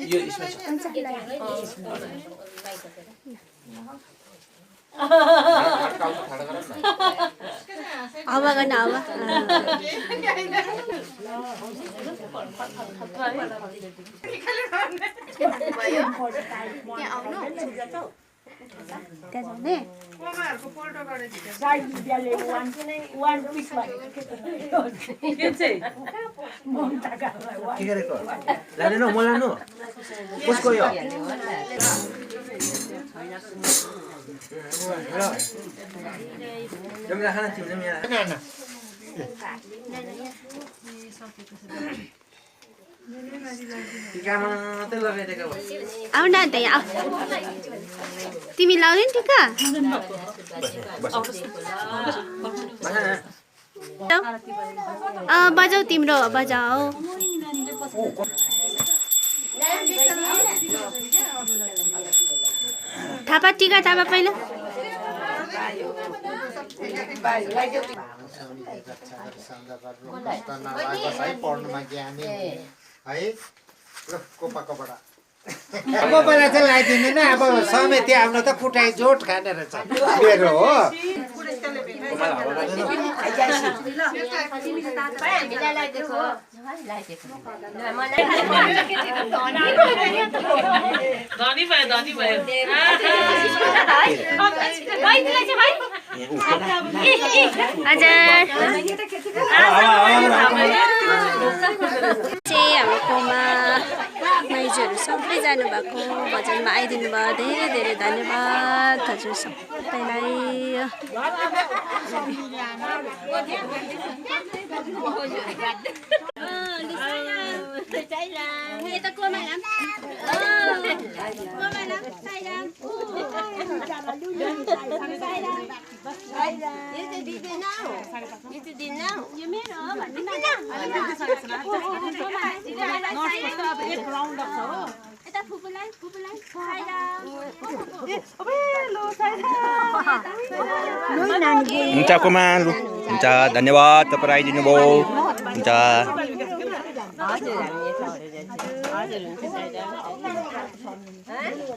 यो यसमा हावा गर्न हावा के गरेको लानु म लानु कसको यो जमिला खाना थियो जमिला टिकामा मात्रै लगाइदिएको आऊ न त यहाँ तिमी लाउने टिका बजाऊ तिम्रो बजाऊ थापा टिका थापा पहिला कोपाला चाहिँ लगाइदिँदैन अब समेत आफ्नो त कुटाइ जोट खाने रहेछ मेरो हो हाम्रोकोमा माइजूहरू सबै जानुभएको भजनमा आइदिनु भयो धेरै धेरै धन्यवाद हजुर सबैलाई हुन्छ कुमार हुन्छ धन्यवाद तपाईं आइदिनु भयो हुन्छ